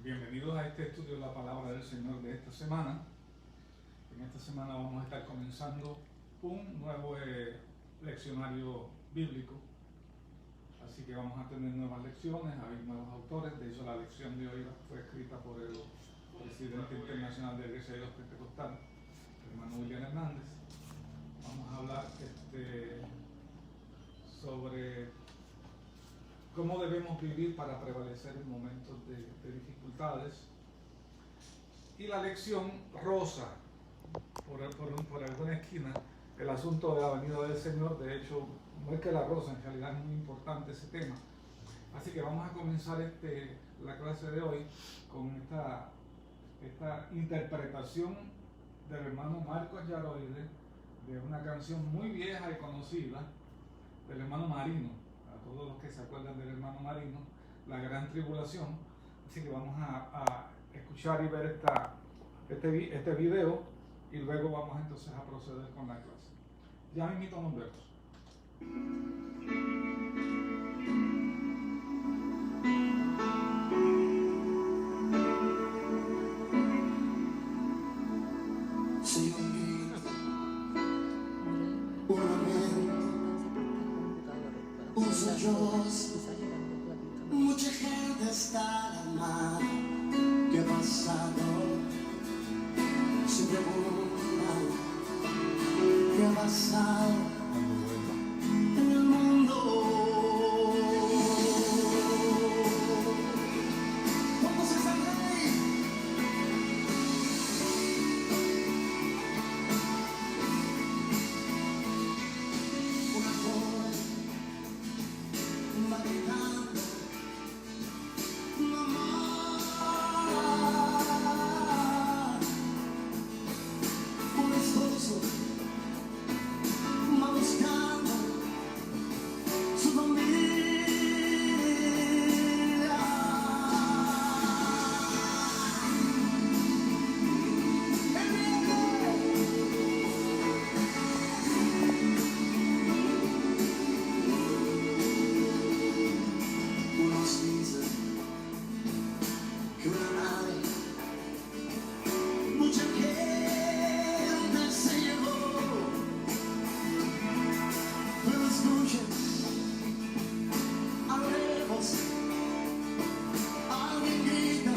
Bienvenidos a este estudio de la palabra del Señor de esta semana. En esta semana vamos a estar comenzando un nuevo leccionario bíblico. Así que vamos a tener nuevas lecciones, hay nuevos autores. De hecho, la lección de hoy fue escrita por el presidente internacional de la Iglesia de Dios Pentecostal, el hermano William Hernández. Vamos a hablar sobre cómo debemos vivir para prevalecer en momentos de dificultades. Y la lección rosa por alguna esquina el asunto de la venida del Señor. De hecho, no es que la rosa, en realidad es muy importante ese tema. Así que vamos a comenzar la clase de hoy con esta interpretación del hermano Marcos Yaroide de una canción muy vieja y conocida del hermano Marino. A todos los que se acuerdan del hermano Marino, La Gran Tribulación. Así que vamos a escuchar y ver este video y luego vamos entonces a proceder con la clase. Ya me invito a los versos. Mucha gente está mal, ¿qué ha pasado? Se preguntan, ¿qué ha pasado en el mundo? ¿Cuántos están ahí? Una joven va gritando, mamá. Un esposo va buscando su familia. ¡El viento! Unos dicen que una nave, mucha gente se llevó, pero escuchen, a lo lejos, alguien grita,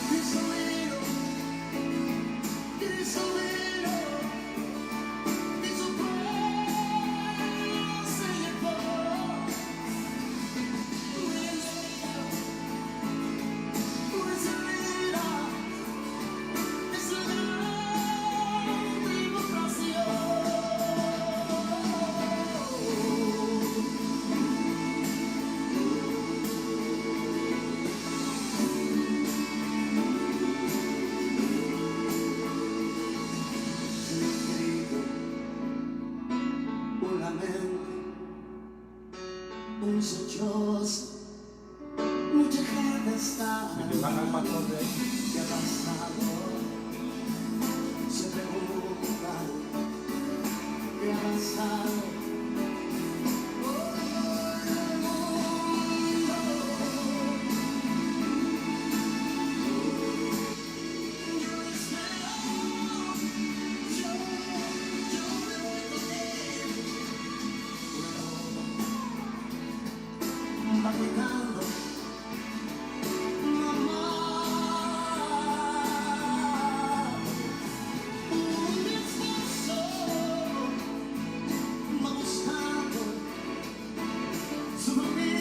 Cristo vino, y su pueblo se llevó. Un lamento, un sollozo, mucha gente está mal, ¿qué ha pasado? Se preguntan, ¿qué ha pasado? Va gritando, mamá. Un esposo va buscando su familia.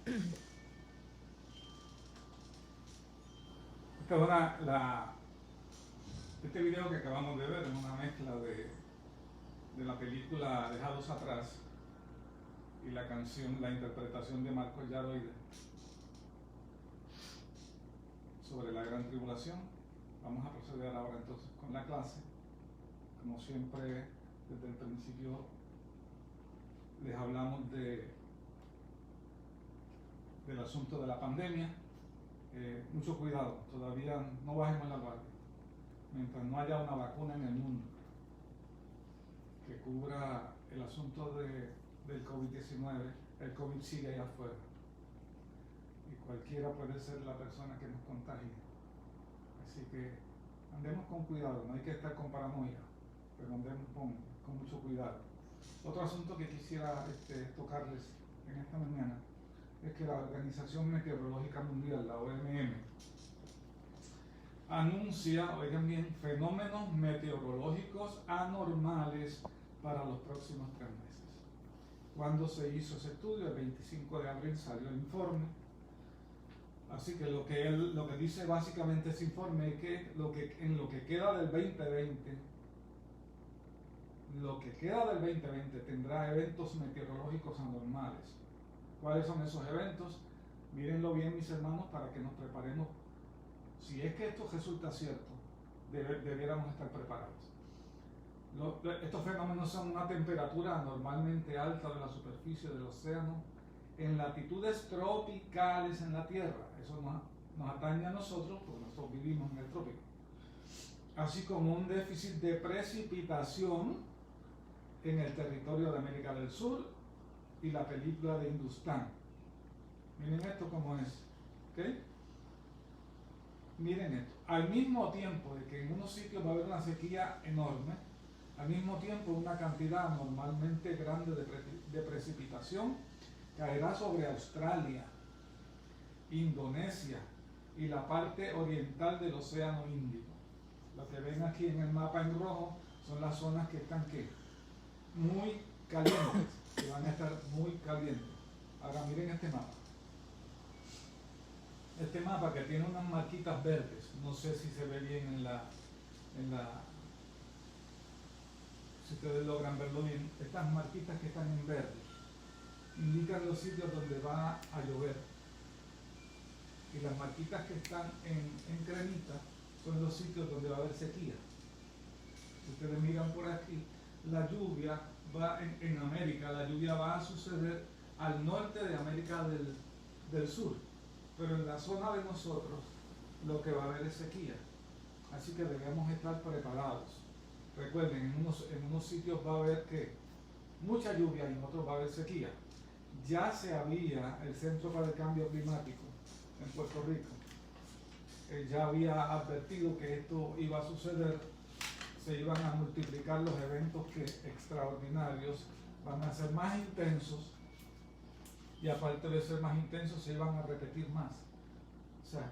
Esta es este video que acabamos de ver es una mezcla de la película Dejados Atrás y la canción, la interpretación de Marcos Yaroide sobre la gran tribulación. Vamos a proceder ahora entonces con la clase. Como siempre, desde el principio les hablamos del asunto de la pandemia. Mucho cuidado, todavía no bajemos la guardia. Mientras no haya una vacuna en el mundo que cubra el asunto del COVID-19, el COVID sigue ahí afuera. Y cualquiera puede ser la persona que nos contagie. Así que andemos con cuidado, no hay que estar con paranoia, pero andemos con mucho cuidado. Otro asunto que quisiera tocarles en esta mañana es que la Organización Meteorológica Mundial, la OMM, anuncia, oigan bien, fenómenos meteorológicos anormales para los próximos 3 meses. Cuando se hizo ese estudio, el 25 de abril salió el informe. Así que lo que dice básicamente ese informe es que en lo que queda del 2020, tendrá eventos meteorológicos anormales. ¿Cuáles son esos eventos? Mírenlo bien, mis hermanos, para que nos preparemos. Si es que esto resulta cierto, debiéramos estar preparados. Estos fenómenos son una temperatura anormalmente alta de la superficie del océano en latitudes tropicales en la Tierra. Eso nos atañe a nosotros, porque nosotros vivimos en el trópico. Así como un déficit de precipitación en el territorio de América del Sur y la película de Hindustán. Miren esto como es. ¿Okay? Miren esto. Al mismo tiempo de que en unos sitios va a haber una sequía enorme, al mismo tiempo una cantidad anormalmente grande de precipitación caerá sobre Australia, Indonesia y la parte oriental del Océano Índico. Lo que ven aquí en el mapa en rojo son las zonas que están muy calientes, que van a estar muy calientes. Ahora miren este mapa. Este mapa que tiene unas marquitas verdes, no sé si se ve bien si ustedes logran verlo bien. Estas marquitas que están en verde indican los sitios donde va a llover, y las marquitas que están en cremita son los sitios donde va a haber sequía. Si ustedes miran por aquí, la lluvia va en América, la lluvia va a suceder al norte de América del Sur, pero en la zona de nosotros lo que va a haber es sequía. Así que debemos estar preparados. Recuerden, en unos sitios va a haber mucha lluvia y en otros va a haber sequía. Ya se había el Centro para el Cambio Climático en Puerto Rico, ya había advertido que esto iba a suceder. Se iban a multiplicar los eventos extraordinarios, van a ser más intensos, y aparte de ser más intensos se iban a repetir más, o sea,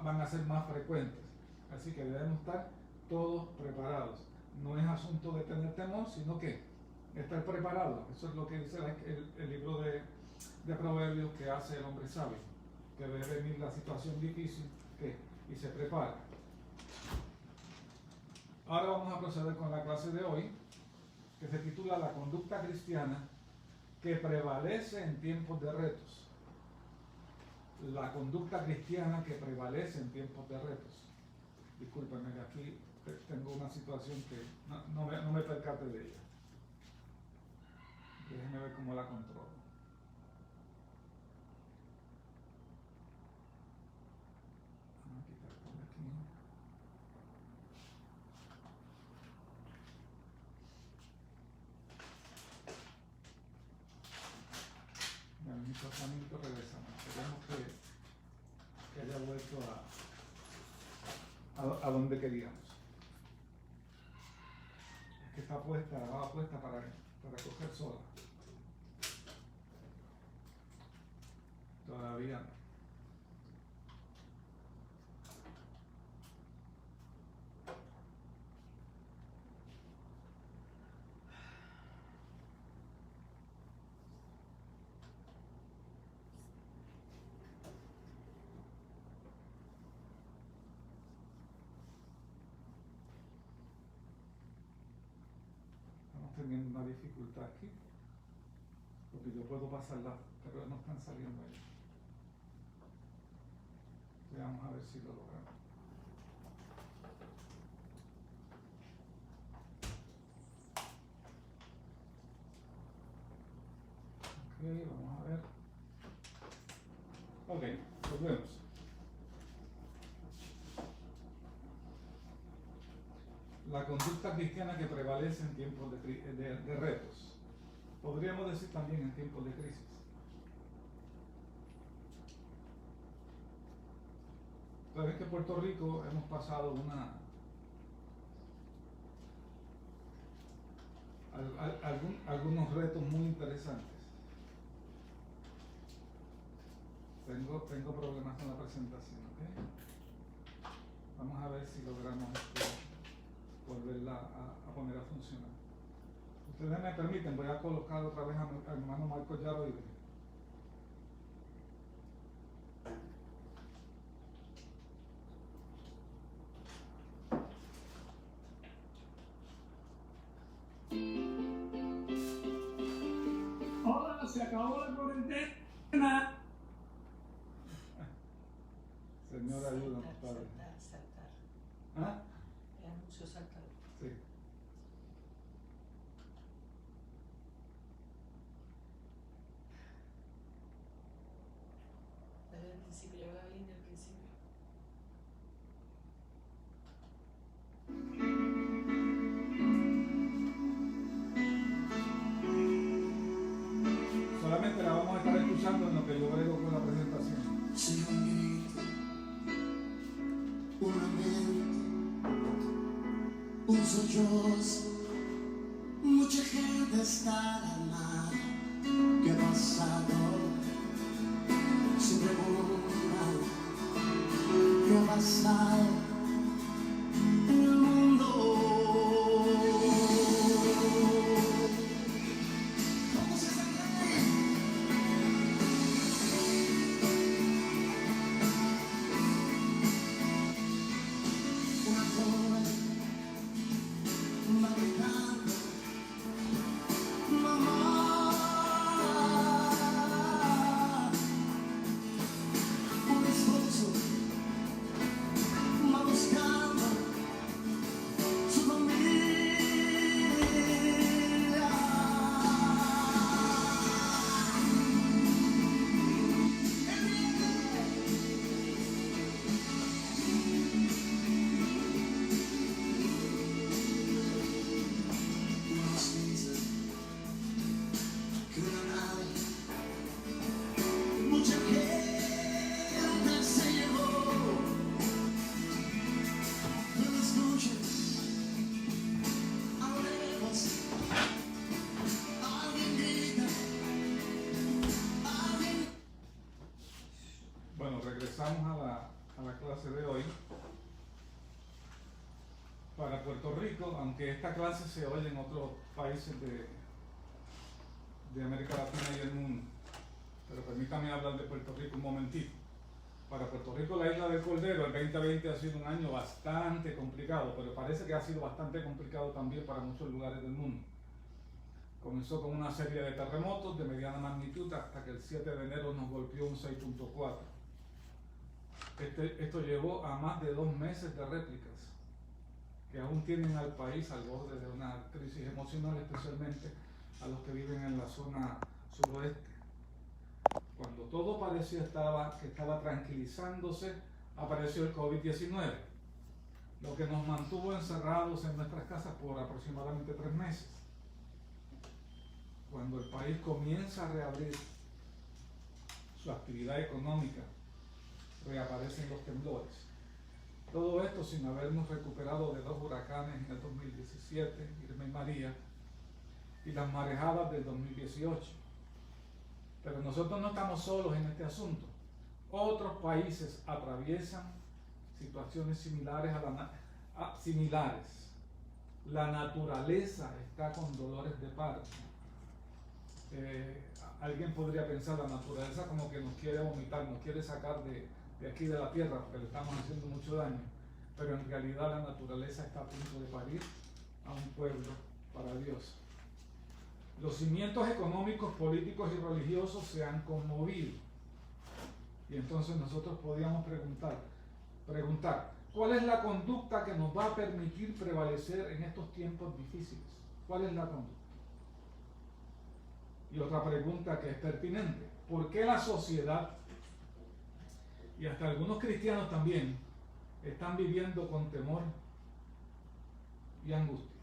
van a ser más frecuentes. Así que debemos estar todos preparados. No es asunto de tener temor, sino que estar preparado. Eso es lo que dice el libro de Proverbios, que hace el hombre sabio, que ve venir la situación difícil y se prepara. Ahora vamos a proceder con la clase de hoy, que se titula La conducta cristiana que prevalece en tiempos de retos. La conducta cristiana que prevalece en tiempos de retos. Discúlpenme, aquí tengo una situación que no me percate de ella. Déjenme ver cómo la controlo. Vamos a quitar por aquí. Bueno, mi tratamiento regresa. Esperemos que haya vuelto a donde queríamos. Es que está puesta, va puesta para coger sola. Todavía no. teniendo una dificultad aquí, porque yo puedo pasarla, pero no están saliendo ahí. Vamos a ver si lo logramos. Ok, vamos a ver. Ok, volvemos. La conducta cristiana que prevalece en tiempos de retos. Podríamos decir también en tiempos de crisis. Sabes que en Puerto Rico hemos pasado algunos retos muy interesantes. Tengo problemas con la presentación, ¿ok? Vamos a ver si logramos volverla a poner a funcionar. Ustedes me permiten, voy a colocar otra vez a mi hermano Marco Yaroide. Hola, se acabó la cuarentena. Señor, ayúdanos, Padre. Saltar. ¿Ah? El anuncio saltar. Sí. Desde el principio, yo la línea al principio. Solamente la vamos a estar escuchando en lo que yo brego con la presentación. Sin un grito, un lamento, un sollozo, mucha gente está ganada. ¿Qué ha pasado? Se preguntan, ¿qué ha pasado en el mundo? ¿Cómo se sale? Una joven va gritando, mamá. Un esposo va buscando su familia. Nos dicen que una nave, mucha gente se llevó. No lo escuches, hablemos. Alguien grita, alguien. Bueno, regresamos a la clase de hoy. Para Puerto Rico, aunque esta clase se oye en otros países de América Latina y el mundo, pero permítame hablar de Puerto Rico un momentito. Para Puerto Rico, la Isla del Cordero, el 2020 ha sido un año bastante complicado, pero parece que ha sido bastante complicado también para muchos lugares del mundo. Comenzó con una serie de terremotos de mediana magnitud hasta que el 7 de enero nos golpeó un 6.4. Esto llevó a más de 2 meses de réplicas que aún tienen al país al borde de una crisis emocional, especialmente a los que viven en la zona suroeste. Cuando todo parecía que estaba tranquilizándose, apareció el COVID-19, lo que nos mantuvo encerrados en nuestras casas por aproximadamente 3 meses. Cuando el país comienza a reabrir su actividad económica, reaparecen los temblores. Todo esto sin habernos recuperado de 2 huracanes en el 2017, Irma y María, y las marejadas del 2018. Pero nosotros no estamos solos en este asunto. Otros países atraviesan situaciones similares similares. La naturaleza está con dolores de parto. Alguien podría pensar la naturaleza como que nos quiere vomitar, nos quiere sacar de aquí de la tierra porque le estamos haciendo mucho daño, pero en realidad la naturaleza está a punto de parir a un pueblo para Dios. Los cimientos económicos, políticos y religiosos se han conmovido. Y entonces nosotros podíamos preguntar, ¿cuál es la conducta que nos va a permitir prevalecer en estos tiempos difíciles? ¿Cuál es la conducta? Y otra pregunta que es pertinente, ¿por qué la sociedad, y hasta algunos cristianos también, están viviendo con temor y angustia?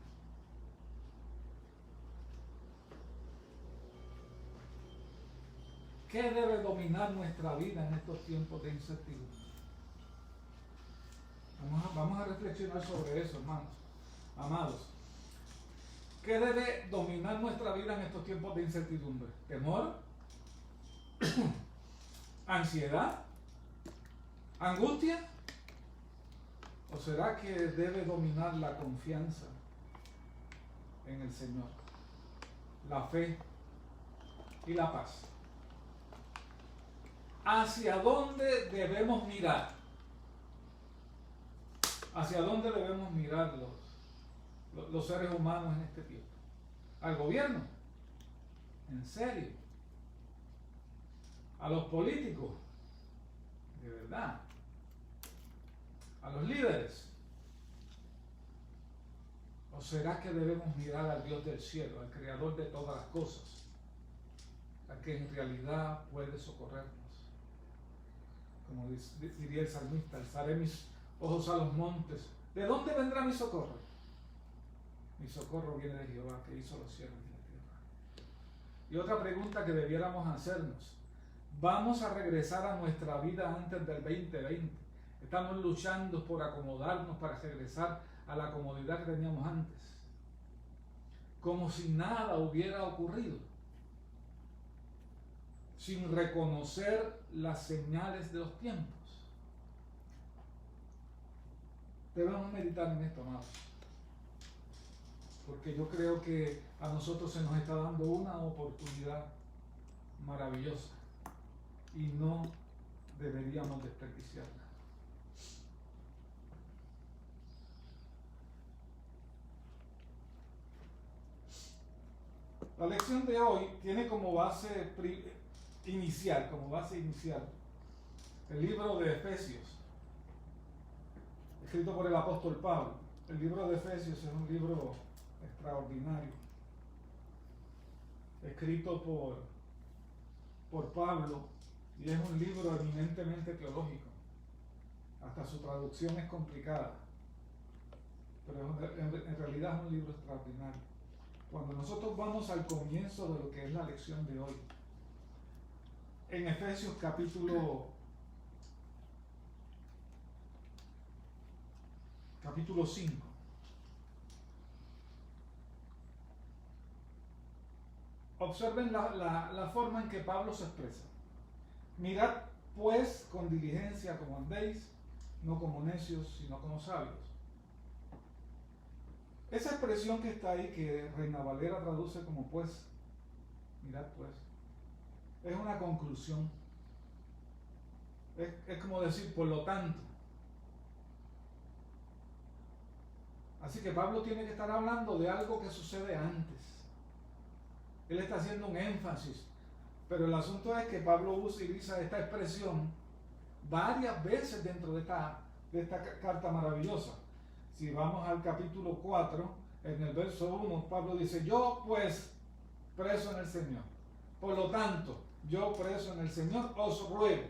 ¿Qué debe dominar nuestra vida en estos tiempos de incertidumbre? Vamos a reflexionar sobre eso, hermanos, amados. ¿Qué debe dominar nuestra vida en estos tiempos de incertidumbre? ¿Temor? ¿Ansiedad? ¿Angustia? ¿O será que debe dominar la confianza en el Señor, la fe y la paz? ¿Hacia dónde debemos mirar? ¿Hacia dónde debemos mirar los seres humanos en este tiempo? ¿Al gobierno? ¿En serio? ¿A los políticos? ¿De verdad? ¿A los líderes? ¿O será que debemos mirar al Dios del cielo, al Creador de todas las cosas, al que en realidad puede socorrernos? Como diría el salmista, alzaré mis ojos a los montes. ¿De dónde vendrá mi socorro? Mi socorro viene de Jehová, que hizo los cielos y la tierra. Y otra pregunta que debiéramos hacernos: ¿vamos a regresar a nuestra vida antes del 2020? Estamos luchando por acomodarnos para regresar a la comodidad que teníamos antes, como si nada hubiera ocurrido, sin reconocer las señales de los tiempos. Debemos meditar en esto, amados, porque yo creo que a nosotros se nos está dando una oportunidad maravillosa y no deberíamos desperdiciarla. La lección de hoy tiene como base inicial, el libro de Efesios, escrito por el apóstol Pablo. El libro de Efesios es un libro extraordinario, escrito por Pablo, y es un libro eminentemente teológico. Hasta su traducción es complicada, pero en realidad es un libro extraordinario. Cuando nosotros vamos al comienzo de lo que es la lección de hoy, en Efesios capítulo 5, observen la forma en que Pablo se expresa. Mirad pues con diligencia como andéis, no como necios, sino como sabios. Esa expresión que está ahí, que Reina Valera traduce como pues, mirad pues, es una conclusión. Es como decir, por lo tanto. Así que Pablo tiene que estar hablando de algo que sucede antes. Él está haciendo un énfasis. Pero el asunto es que Pablo utiliza esta expresión varias veces dentro de esta carta maravillosa. Si vamos al capítulo 4, en el verso 1, Pablo dice: yo pues, preso en el Señor. Por lo tanto, yo preso en el Señor, os ruego.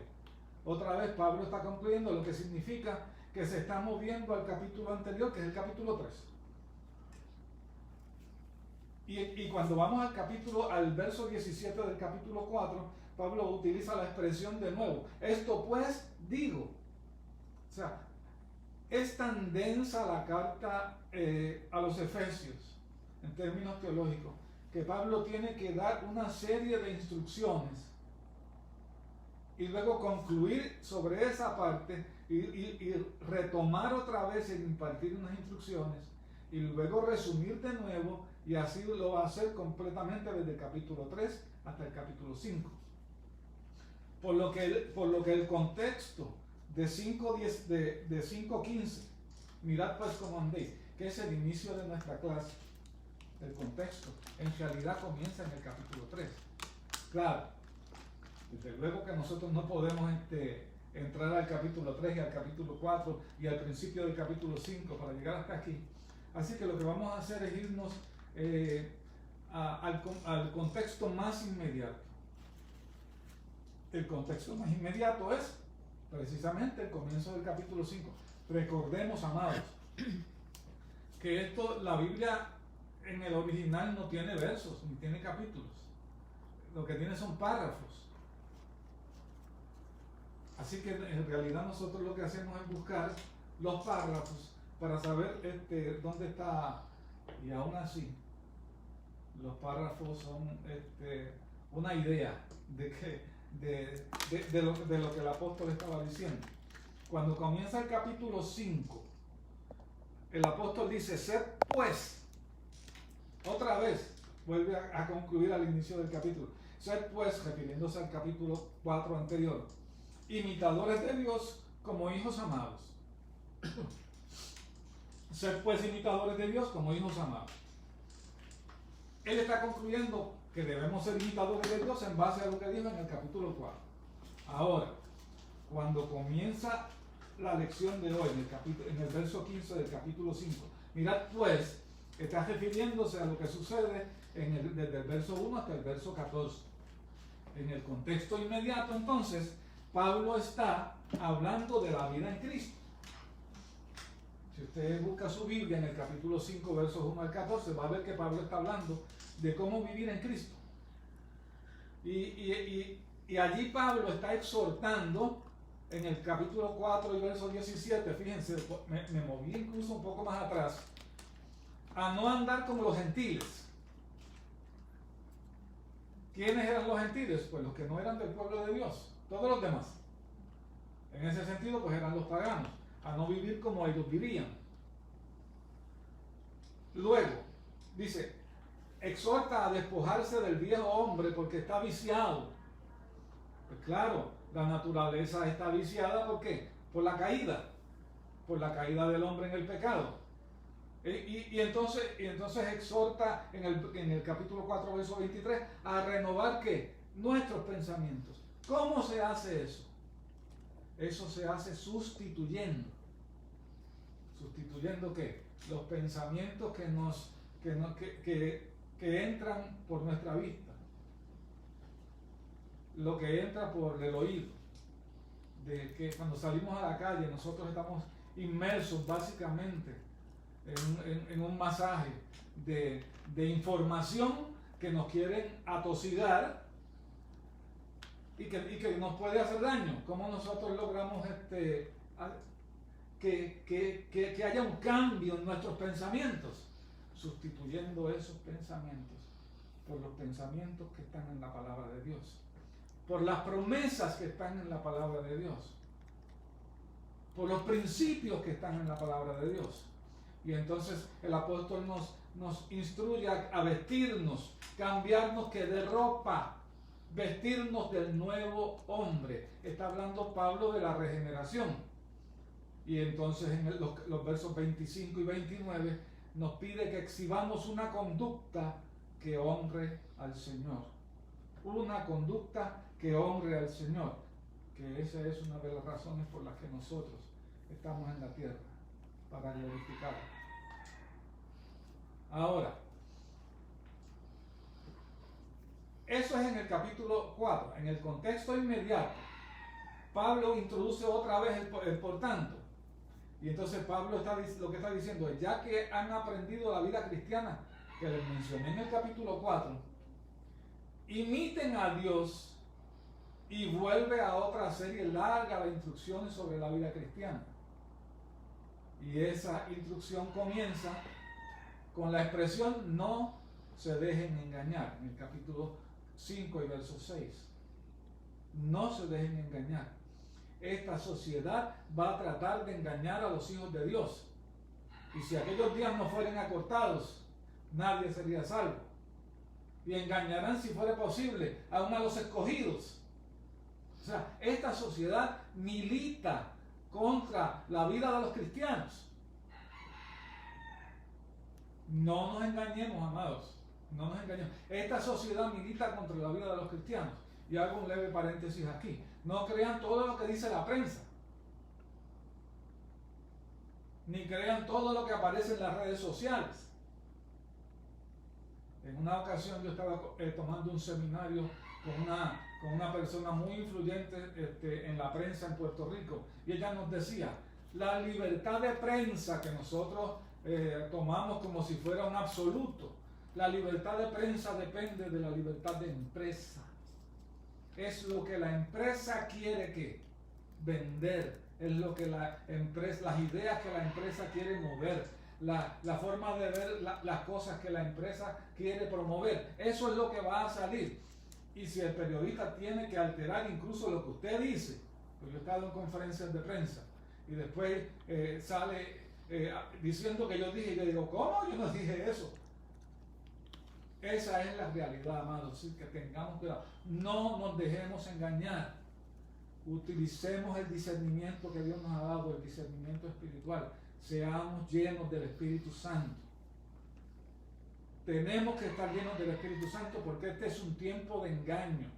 Otra vez Pablo está concluyendo, lo que significa que se está moviendo al capítulo anterior, que es el capítulo 3. Y cuando vamos al verso 17 del capítulo 4, Pablo utiliza la expresión de nuevo. Esto pues digo. O sea, es tan densa la carta a los Efesios, en términos teológicos, que Pablo tiene que dar una serie de instrucciones y luego concluir sobre esa parte y retomar otra vez en impartir unas instrucciones y luego resumir de nuevo, y así lo va a hacer completamente desde el capítulo 3 hasta el capítulo 5. Por lo que el contexto de 5.15, mirad pues cómo andéis, que es el inicio de nuestra clase, el contexto, en realidad comienza en el capítulo 3. Claro, desde luego que nosotros no podemos entrar al capítulo 3 y al capítulo 4 y al principio del capítulo 5 para llegar hasta aquí. Así que lo que vamos a hacer es irnos al contexto más inmediato. El contexto más inmediato es precisamente el comienzo del capítulo 5. Recordemos, amados, que la Biblia en el original no tiene versos, ni tiene capítulos. Lo que tiene son párrafos. Así que en realidad nosotros lo que hacemos es buscar los párrafos para saber dónde está, y aún así los párrafos son una idea de lo que el apóstol estaba diciendo. Cuando comienza el capítulo 5, el apóstol dice: sed pues, otra vez vuelve a concluir al inicio del capítulo, sed pues, refiriéndose al capítulo 4 anterior, imitadores de Dios como hijos amados. Sed pues imitadores de Dios como hijos amados. Él está concluyendo que debemos ser imitadores de Dios en base a lo que dijo en el capítulo 4. Ahora, cuando comienza la lección de hoy, en el verso 15 del capítulo 5, mirad pues, está refiriéndose a lo que sucede desde el verso 1 hasta el verso 14. En el contexto inmediato, entonces, Pablo está hablando de la vida en Cristo. Si usted busca su Biblia en el capítulo 5, versos 1 al 14, va a ver que Pablo está hablando de cómo vivir en Cristo. Y allí Pablo está exhortando en el capítulo 4 y verso 17, fíjense, me moví incluso un poco más atrás, a no andar como los gentiles. ¿Quiénes eran los gentiles? Pues los que no eran del pueblo de Dios, todos los demás. En ese sentido, pues eran los paganos, a no vivir como ellos vivían. Luego, dice, exhorta a despojarse del viejo hombre porque está viciado. Pues claro, la naturaleza está viciada, ¿por qué? Por la caída del hombre en el pecado. Y entonces exhorta en el capítulo 4, verso 23, a renovar ¿qué? Nuestros pensamientos. ¿Cómo se hace eso? Eso se hace sustituyendo. ¿Sustituyendo qué? Los pensamientos que entran por nuestra vista. Lo que entra por el oído. De que cuando salimos a la calle nosotros estamos inmersos básicamente en un masaje de información que nos quieren atosigar y que nos puede hacer daño. ¿Cómo nosotros logramos que haya un cambio en nuestros pensamientos? Sustituyendo esos pensamientos por los pensamientos que están en la palabra de Dios, por las promesas que están en la palabra de Dios, por los principios que están en la palabra de Dios. Y entonces el apóstol nos instruye a vestirnos, cambiarnos que de ropa, vestirnos del nuevo hombre. Está hablando Pablo de la regeneración. Y entonces en los versos 25 y 29 nos pide que exhibamos una conducta que honre al Señor. Una conducta que honre al Señor. Que esa es una de las razones por las que nosotros estamos en la tierra, para glorificar. Ahora, eso es en el capítulo 4. En el contexto inmediato, Pablo introduce otra vez el por tanto. Y entonces Pablo lo que está diciendo es, ya que han aprendido la vida cristiana, que les mencioné en el capítulo 4, imiten a Dios, y vuelve a otra serie larga de instrucciones sobre la vida cristiana. Y esa instrucción comienza con la expresión no se dejen engañar, en el capítulo 5 y verso 6. No se dejen engañar. Esta sociedad va a tratar de engañar a los hijos de Dios. Y si aquellos días no fueren acortados, nadie sería salvo. Y engañarán, si fuera posible, aún a los escogidos. O sea, esta sociedad milita contra la vida de los cristianos. No nos engañemos, amados. No nos engañemos. Esta sociedad milita contra la vida de los cristianos. Y hago un leve paréntesis aquí. No crean todo lo que dice la prensa. Ni crean todo lo que aparece en las redes sociales. En una ocasión yo estaba tomando un seminario con una persona muy influyente en la prensa en Puerto Rico. Y ella nos decía, la libertad de prensa que nosotros tomamos como si fuera un absoluto, la libertad de prensa depende de la libertad de empresa. Es lo que la empresa quiere que vender, es lo que la empresa, las ideas que la empresa quiere mover, la forma de ver las cosas que la empresa quiere promover. Eso es lo que va a salir. Y si el periodista tiene que alterar incluso lo que usted dice, pues yo he estado en conferencias de prensa y después sale diciendo que yo dije, y yo digo, ¿cómo? Yo no dije eso. Esa es la realidad, amados, así que tengamos cuidado. No nos dejemos engañar. Utilicemos el discernimiento que Dios nos ha dado, el discernimiento espiritual. Seamos llenos del Espíritu Santo. Tenemos que estar llenos del Espíritu Santo porque este es un tiempo de engaño.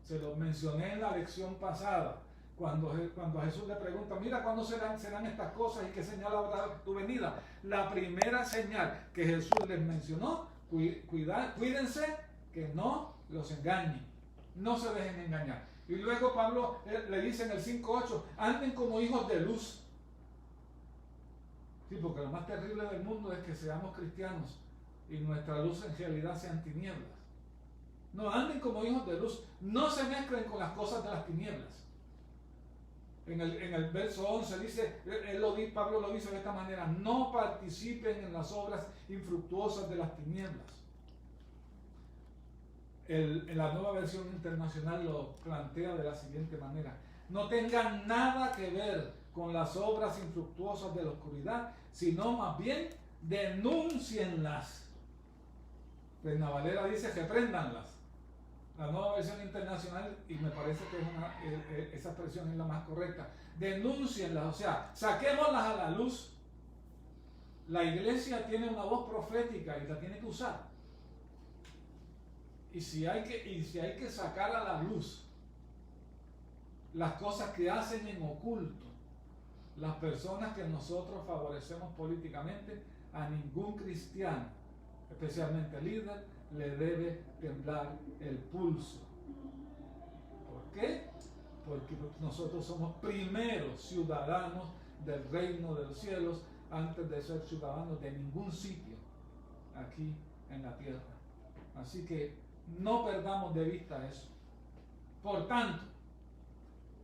Se lo mencioné en la lección pasada. Cuando a Jesús le pregunta, mira, ¿cuándo serán estas cosas y qué señal habrá tu venida? La primera señal que Jesús les mencionó, cuídense que no los engañen. No se dejen engañar. Y luego Pablo le dice en el 5:8, anden como hijos de luz. Sí, porque lo más terrible del mundo es que seamos cristianos y nuestra luz en realidad sean tinieblas. No, anden como hijos de luz. No se mezclen con las cosas de las tinieblas. En el verso 11 dice, Pablo lo dice de esta manera, no participen en las obras infructuosas de las tinieblas. En la Nueva Versión Internacional lo plantea de la siguiente manera, no tengan nada que ver con las obras infructuosas de la oscuridad, sino más bien denúncienlas. Reina Valera dice, repréndanlas. La Nueva Versión Internacional, y me parece que esa expresión es la más correcta, denúncienlas, o sea, saquémoslas a la luz. La iglesia tiene una voz profética y la tiene que usar. Y si hay que sacar a la luz las cosas que hacen en oculto las personas que nosotros favorecemos políticamente, a ningún cristiano, especialmente líder, le debe temblar el pulso. ¿Por qué? Porque nosotros somos primeros ciudadanos del reino de los cielos antes de ser ciudadanos de ningún sitio aquí en la tierra. Así que no perdamos de vista eso. Por tanto,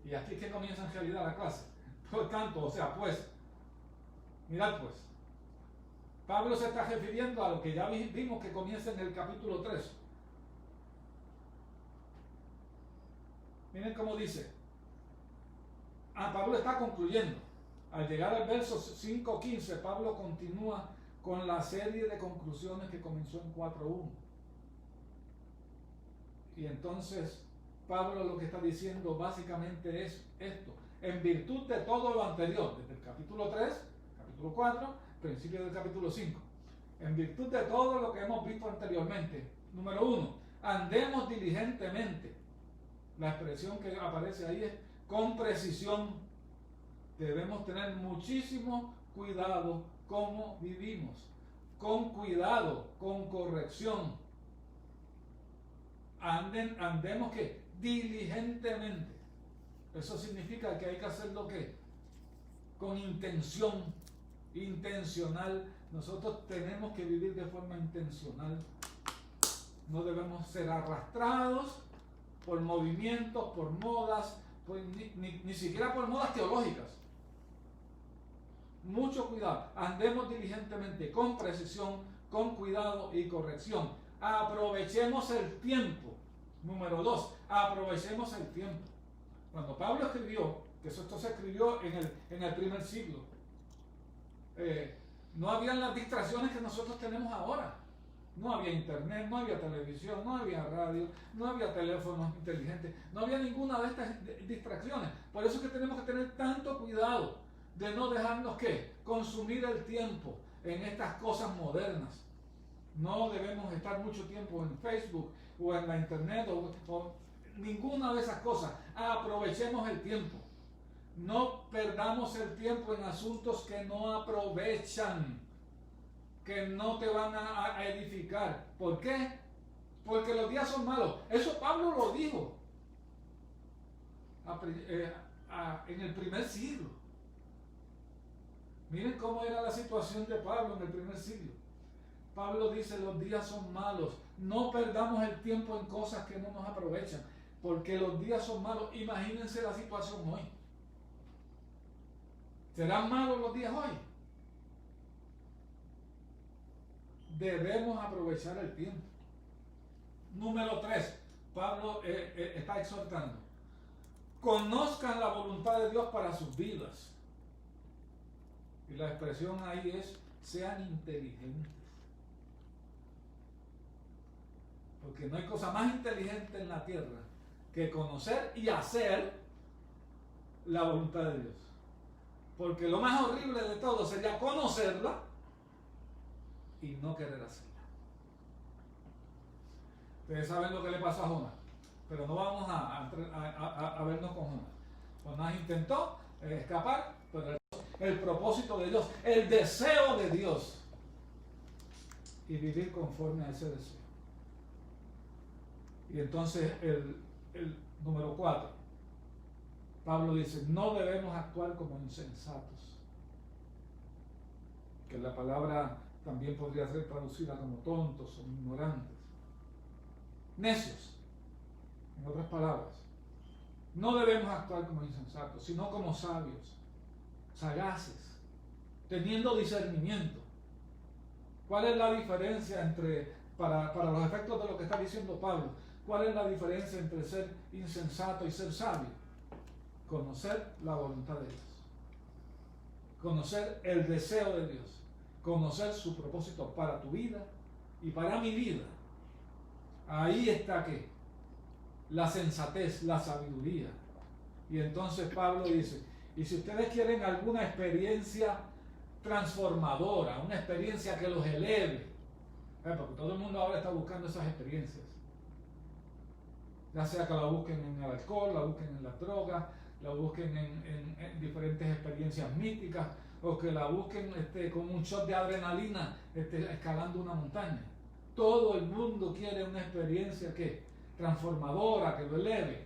y aquí es que comienza en realidad la clase, por tanto, o sea, pues, mirad pues, Pablo se está refiriendo a lo que ya vimos que comienza en el capítulo 3. Miren cómo dice. Pablo está concluyendo. Al llegar al verso 5:15, Pablo continúa con la serie de conclusiones que comenzó en 4:1. Y entonces Pablo lo que está diciendo básicamente es esto. En virtud de todo lo anterior, desde el capítulo 3, capítulo 4, principio del capítulo 5. En virtud de todo lo que hemos visto anteriormente. Número 1, andemos diligentemente. La expresión que aparece ahí es con precisión. Debemos tener muchísimo cuidado cómo vivimos. Con cuidado, con corrección. Andemos ¿qué? Diligentemente. Eso significa que hay que hacerlo ¿qué? Con intención, intencional. Nosotros tenemos que vivir de forma intencional. No debemos ser arrastrados por movimientos, por modas, ni siquiera por modas teológicas. Mucho cuidado. Andemos diligentemente, con precisión, con cuidado y corrección. Aprovechemos el tiempo. Número 2, aprovechemos el tiempo. Cuando Pablo escribió, que esto se escribió en el primer siglo, no habían las distracciones que nosotros tenemos ahora. No había internet, no había televisión, no había radio, no había teléfonos inteligentes, no había ninguna de estas distracciones. Por eso es que tenemos que tener tanto cuidado de no dejarnos ¿qué? Consumir el tiempo en estas cosas modernas. No debemos estar mucho tiempo en Facebook o en la internet o ninguna de esas cosas. Aprovechemos el tiempo. No perdamos el tiempo en asuntos que no aprovechan, que no te van a edificar. ¿Por qué? Porque los días son malos. Eso Pablo lo dijo en el primer siglo. Miren cómo era la situación de Pablo en el primer siglo. Pablo dice, los días son malos. No perdamos el tiempo en cosas que no nos aprovechan, porque los días son malos. Imagínense la situación hoy. ¿Serán malos los días hoy? Debemos aprovechar el tiempo. Número 3, Pablo está exhortando. Conozcan la voluntad de Dios para sus vidas. Y la expresión ahí es, sean inteligentes. Porque no hay cosa más inteligente en la tierra que conocer y hacer la voluntad de Dios. Porque lo más horrible de todo sería conocerla y no querer hacerla. Ustedes saben lo que le pasó a Jonás, pero no vamos a vernos con Jonás. Jonás intentó escapar, pero el propósito de Dios, el deseo de Dios, y vivir conforme a ese deseo. Y entonces el número 4, Pablo dice, no debemos actuar como insensatos, que la palabra también podría ser traducida como tontos o ignorantes, necios, en otras palabras. No debemos actuar como insensatos, sino como sabios, sagaces, teniendo discernimiento. ¿Cuál es la diferencia entre, para los efectos de lo que está diciendo Pablo, cuál es la diferencia entre ser insensato y ser sabio? Conocer la voluntad de Dios, conocer el deseo de Dios, conocer su propósito para tu vida y para mi vida. Ahí está que la sensatez, la sabiduría. Y entonces Pablo dice, y si ustedes quieren alguna experiencia transformadora, una experiencia que los eleve, porque todo el mundo ahora está buscando esas experiencias, ya sea que la busquen en el alcohol, la busquen en la droga, la busquen en diferentes experiencias místicas, o que la busquen con un shot de adrenalina escalando una montaña. Todo el mundo quiere una experiencia que transformadora, que lo eleve.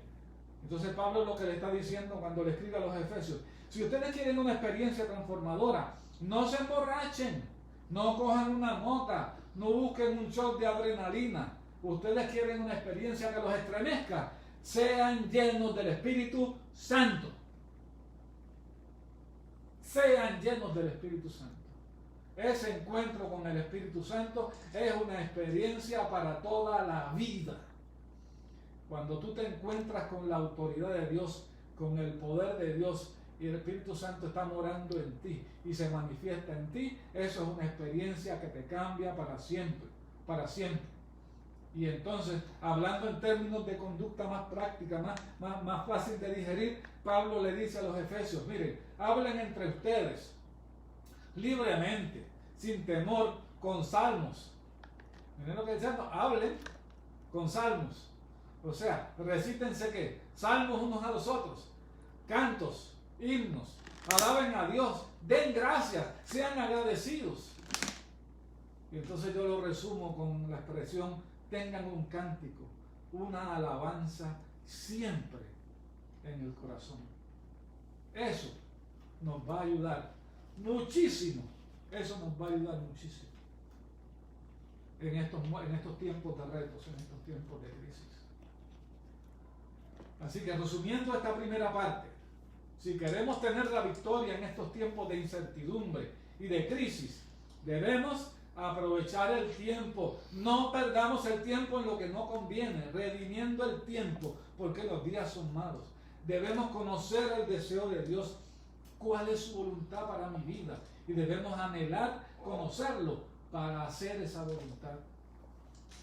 Entonces Pablo lo que le está diciendo cuando le escribe a los Efesios, si ustedes quieren una experiencia transformadora, no se emborrachen, no cojan una nota, no busquen un shot de adrenalina. Ustedes quieren una experiencia que los estremezca, sean llenos del Espíritu Santo. Sean llenos del Espíritu Santo. Ese encuentro con el Espíritu Santo es una experiencia para toda la vida. Cuando tú te encuentras con la autoridad de Dios, con el poder de Dios, y el Espíritu Santo está morando en ti y se manifiesta en ti, eso es una experiencia que te cambia para siempre, para siempre. Y entonces, hablando en términos de conducta más práctica, más fácil de digerir, Pablo le dice a los Efesios, miren, hablen entre ustedes libremente, sin temor, con salmos. Miren lo que dice, hablen con salmos. O sea, recítense ¿qué? Salmos unos a los otros, cantos, himnos, alaben a Dios, den gracias, sean agradecidos. Y entonces yo lo resumo con la expresión, tengan un cántico, una alabanza siempre en el corazón. Eso nos va a ayudar muchísimo. Eso nos va a ayudar muchísimo en estos tiempos de retos, en estos tiempos de crisis. Así que resumiendo esta primera parte, si queremos tener la victoria en estos tiempos de incertidumbre y de crisis, debemos aprovechar el tiempo. No perdamos el tiempo en lo que no conviene, redimiendo el tiempo, porque los días son malos. Debemos conocer el deseo de Dios, cuál es su voluntad para mi vida, y debemos anhelar conocerlo para hacer esa voluntad.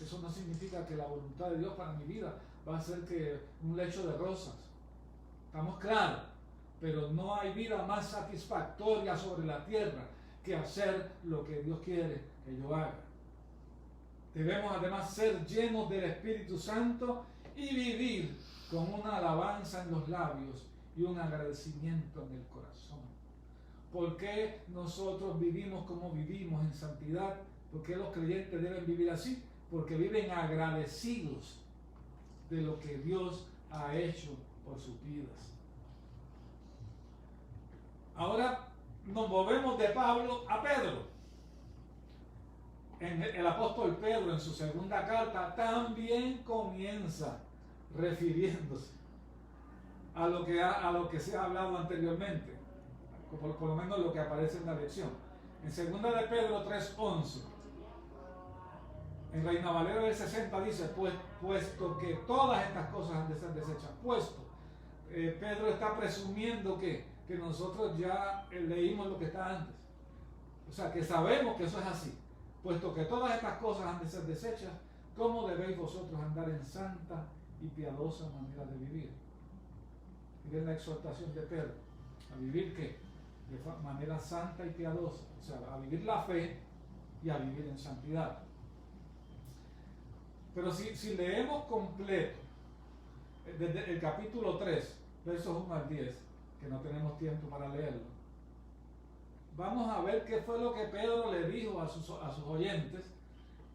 Eso no significa que la voluntad de Dios para mi vida va a ser que un lecho de rosas. ¿Estamos claros? Pero no hay vida más satisfactoria sobre la tierra que hacer lo que Dios quiere que yo haga. Debemos además ser llenos del Espíritu Santo y vivir con una alabanza en los labios y un agradecimiento en el corazón. ¿Por qué nosotros vivimos como vivimos en santidad? ¿Por qué los creyentes deben vivir así? Porque viven agradecidos de lo que Dios ha hecho por sus vidas. Ahora nos movemos de Pablo a Pedro. El apóstol Pedro en su segunda carta también comienza refiriéndose a lo que se ha hablado anteriormente, por lo menos lo que aparece en la lección. En segunda de Pedro 3:11, en Reina Valera del 60 dice, puesto que todas estas cosas han de ser desechas. Pedro está presumiendo que nosotros ya leímos lo que está antes. O sea, que sabemos que eso es así. Puesto que todas estas cosas han de ser desechas, ¿cómo debéis vosotros andar en santa y piadosa manera de vivir? Miren la exhortación de Pedro. ¿A vivir qué? De manera santa y piadosa. O sea, a vivir la fe y a vivir en santidad. Pero si leemos completo, desde el capítulo 3, versos 1 al 10, que no tenemos tiempo para leerlo, vamos a ver qué fue lo que Pedro le dijo a sus oyentes,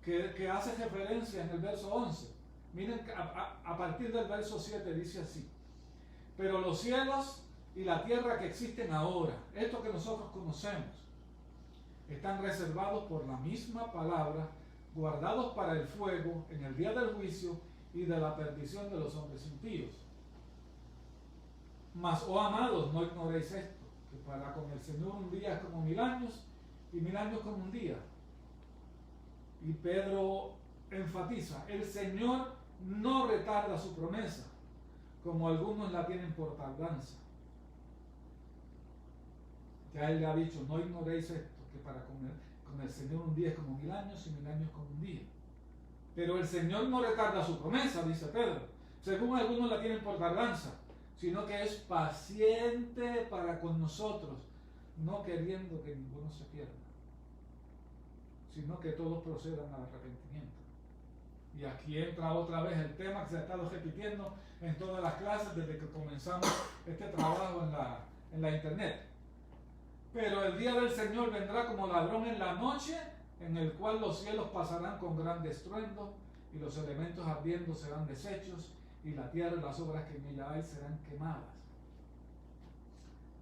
que hace referencia en el verso 11. Miren, a partir del verso 7 dice así: pero los cielos y la tierra que existen ahora, esto que nosotros conocemos, están reservados por la misma palabra, guardados para el fuego en el día del juicio y de la perdición de los hombres impíos. Mas, oh amados, no ignoréis esto, que para con el Señor un día es como 1000 años y 1000 años como un día. Y Pedro enfatiza: el Señor no retarda su promesa, como algunos la tienen por tardanza. Ya él le ha dicho, no ignoréis esto, que para con el Señor un día es como 1000 años y 1000 años como un día. Pero el Señor no retarda su promesa, dice Pedro, según algunos la tienen por tardanza, sino que es paciente para con nosotros, no queriendo que ninguno se pierda, sino que todos procedan al arrepentimiento. Y aquí entra otra vez el tema que se ha estado repitiendo en todas las clases desde que comenzamos este trabajo en la internet. Pero el día del Señor vendrá como ladrón en la noche, en el cual los cielos pasarán con gran estruendo, y los elementos ardiendo serán deshechos, y la tierra y las obras que en ella hay serán quemadas.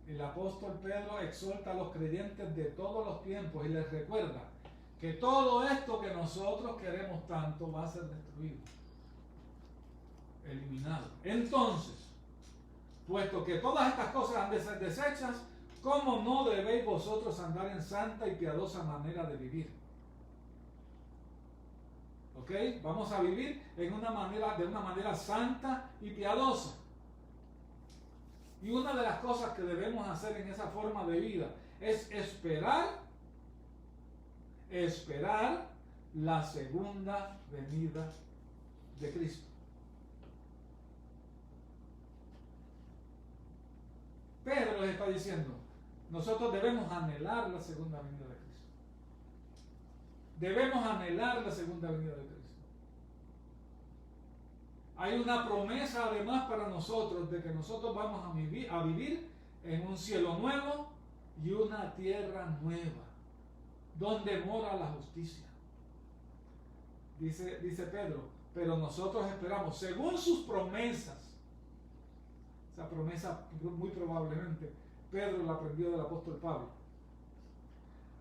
El apóstol Pedro exhorta a los creyentes de todos los tiempos y les recuerda que todo esto que nosotros queremos tanto va a ser destruido, eliminado. Entonces, puesto que todas estas cosas han de ser deshechas, ¿cómo no debéis vosotros andar en santa y piadosa manera de vivir? ¿Ok? Vamos a vivir de una manera santa y piadosa. Y una de las cosas que debemos hacer en esa forma de vida es esperar la segunda venida de Cristo. Pedro les está diciendo, nosotros debemos anhelar la segunda venida de Cristo. Debemos anhelar la segunda venida de Cristo. Hay una promesa además para nosotros de que nosotros vamos a vivir en un cielo nuevo y una tierra nueva, donde mora la justicia. Dice Pedro, pero nosotros esperamos, según sus promesas. Esa promesa muy probablemente Pedro la aprendió del apóstol Pablo.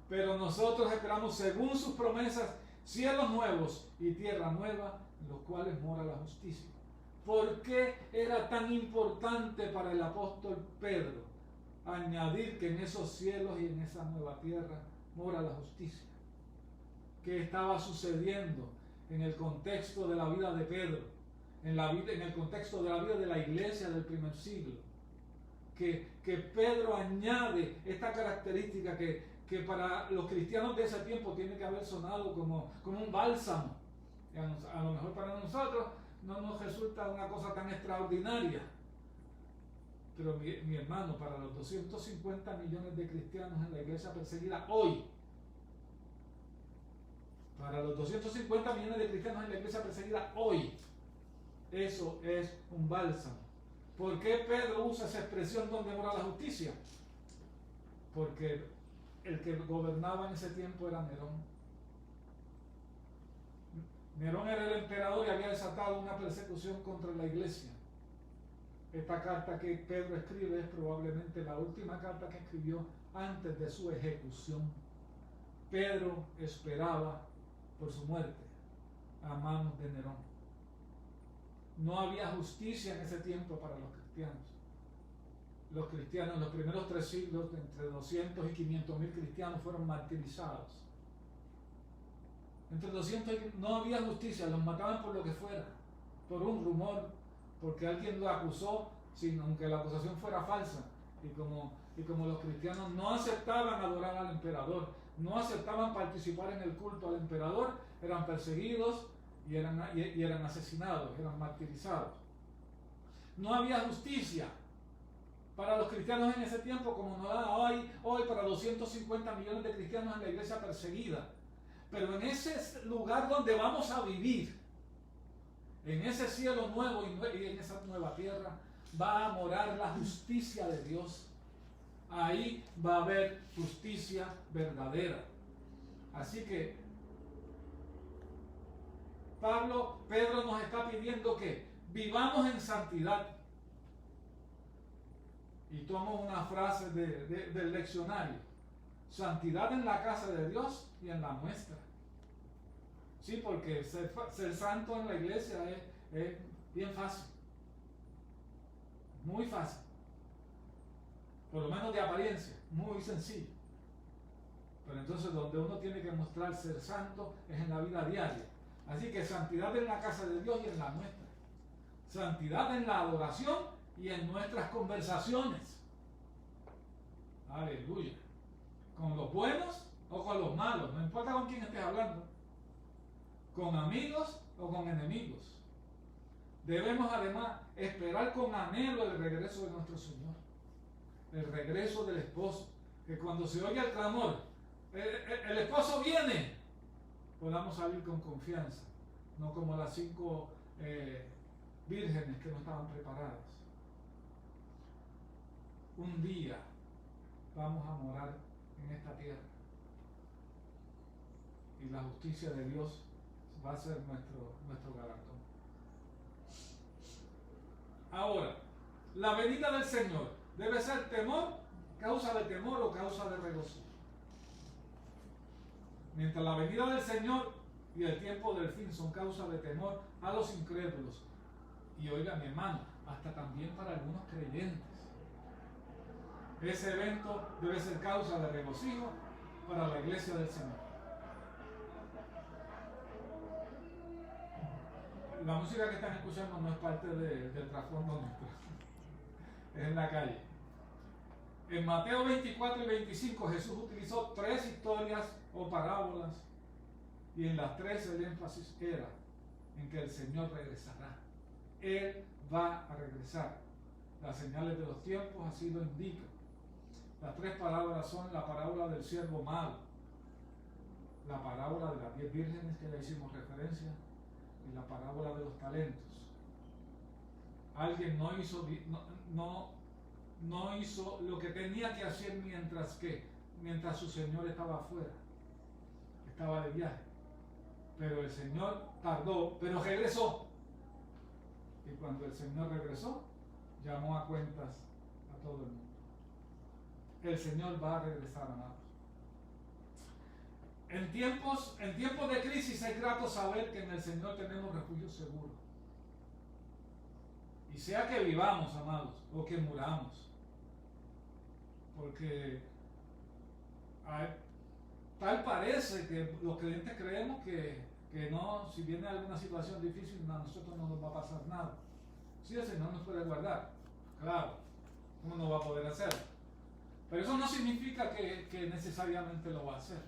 Pero nosotros esperamos, según sus promesas, cielos nuevos y tierra nueva, en los cuales mora la justicia. ¿Por qué era tan importante para el apóstol Pedro añadir que en esos cielos y en esa nueva tierra mora la justicia? ¿Qué estaba sucediendo en el contexto de la vida de Pedro, en el contexto de la vida de la iglesia del primer siglo? Que Pedro añade esta característica que para los cristianos de ese tiempo tiene que haber sonado como un bálsamo. A lo mejor para nosotros no nos resulta una cosa tan extraordinaria, Pero mi hermano, para los 250 millones de cristianos en la iglesia perseguida hoy, para los 250 millones de cristianos en la iglesia perseguida hoy, eso es un bálsamo. ¿Por qué Pedro usa esa expresión donde mora la justicia? Porque el que gobernaba en ese tiempo era Nerón. Nerón era el emperador y había desatado una persecución contra la iglesia. Esta carta que Pedro escribe es probablemente la última carta que escribió antes de su ejecución. Pedro esperaba por su muerte a manos de Nerón. No había justicia en ese tiempo para los cristianos. Los cristianos, en los primeros 3 siglos, entre 200 y 500 mil cristianos fueron martirizados. Entre 200 y no había justicia, los mataban por lo que fuera, por un rumor, porque alguien lo acusó, aunque la acusación fuera falsa. Y como los cristianos no aceptaban adorar al emperador, no aceptaban participar en el culto al emperador, eran perseguidos y eran asesinados, eran martirizados. No había justicia para los cristianos en ese tiempo como no da hoy para 250 millones de cristianos en la iglesia perseguida. Pero en ese lugar donde vamos a vivir, en ese cielo nuevo y en esa nueva tierra, va a morar la justicia de Dios. Ahí va a haber justicia verdadera. Así que Pedro nos está pidiendo que vivamos en santidad. Y tomo una frase del leccionario: santidad en la casa de Dios y en la nuestra. Sí, porque ser santo en la iglesia es bien fácil, muy fácil, por lo menos de apariencia, muy sencillo. Pero entonces donde uno tiene que mostrar ser santo es en la vida diaria. Así que santidad en la casa de Dios y en la nuestra. Santidad en la adoración y en nuestras conversaciones. Aleluya. Con los buenos o con los malos, no importa con quién estés hablando. Con amigos o con enemigos. Debemos además esperar con anhelo el regreso de nuestro Señor. El regreso del esposo. Que cuando se oye el clamor, el esposo viene, podamos salir con confianza. No como las 5 vírgenes que no estaban preparadas. Un día vamos a morar en esta tierra. Y la justicia de Dios va a ser nuestro galardón. Ahora, la venida del Señor debe ser causa de temor o causa de regocijo. Mientras la venida del Señor y el tiempo del fin son causa de temor a los incrédulos. Y oiga, mi hermano, hasta también para algunos creyentes. Ese evento debe ser causa de regocijo para la iglesia del Señor. La música que están escuchando no es parte del trasfondo nuestro. Es en la calle. En Mateo 24 y 25 Jesús utilizó 3 historias o parábolas y en las 3 el énfasis era en que el Señor regresará. Él va a regresar. Las señales de los tiempos así lo indican. Las 3 parábolas son la parábola del siervo malo, la parábola de las 10 vírgenes que ya hicimos referencia y la parábola de los talentos. Alguien no hizo lo que tenía que hacer mientras su Señor estaba afuera, estaba de viaje. Pero el Señor tardó, pero regresó. Y cuando el Señor regresó, llamó a cuentas a todo el mundo. El Señor va a regresar, amados. En tiempos de crisis es grato saber que en el Señor tenemos refugio seguro. Y sea que vivamos, amados, o que muramos. Porque tal parece que los creyentes creemos que no, si viene alguna situación difícil, a nosotros no nos va a pasar nada. Sí, el Señor nos puede guardar, claro, ¿cómo no va a poder hacerlo? Pero eso no significa que necesariamente lo va a hacer.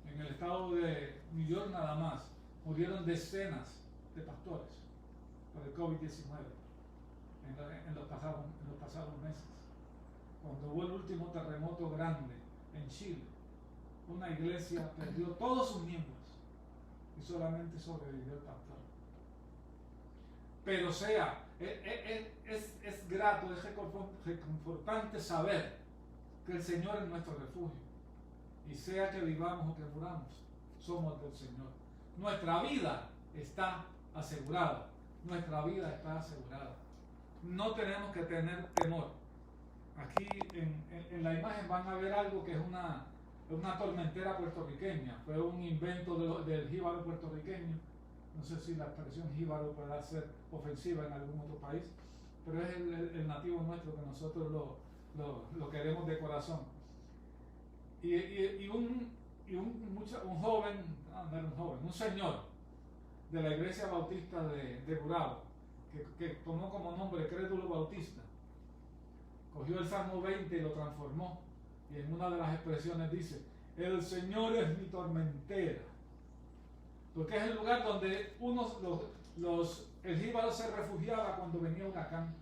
En el estado de New York nada más murieron decenas de pastores por el COVID-19. en los pasados meses. Cuando hubo el último terremoto grande en Chile, una iglesia perdió todos sus miembros y solamente sobrevivió el pastor. Pero es grato, es reconfortante saber que el Señor es nuestro refugio. Y sea que vivamos o que muramos, somos del Señor. Nuestra vida está asegurada. Nuestra vida está asegurada. No tenemos que tener temor. Aquí en la imagen van a ver algo que es una tormentera puertorriqueña. Fue un invento del jíbaro puertorriqueño. No sé si la expresión jíbaro pueda ser ofensiva en algún otro país, pero es el nativo nuestro que nosotros lo queremos de corazón. Un señor de la iglesia bautista de Gurabo, que tomó como nombre Crédulo Bautista, cogió el Salmo 20 y lo transformó, y en una de las expresiones dice: el Señor es mi tormentera, porque es el lugar donde el jíbaro se refugiaba cuando venía un huracán.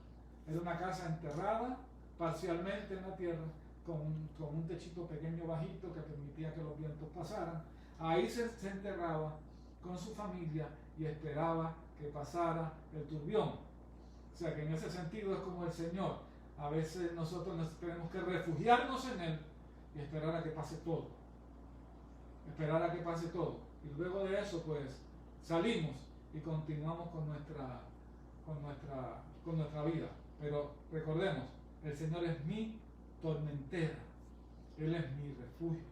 Era una casa enterrada parcialmente en la tierra, con un techito pequeño bajito que permitía que los vientos pasaran. Ahí se enterraba con su familia y esperaba que pasara el turbión. O sea que en ese sentido es como el Señor. A veces nosotros tenemos que refugiarnos en Él y esperar a que pase todo. Esperar a que pase todo. Y luego de eso pues salimos y continuamos con nuestra vida. Pero recordemos, el Señor es mi tormentera. Él es mi refugio,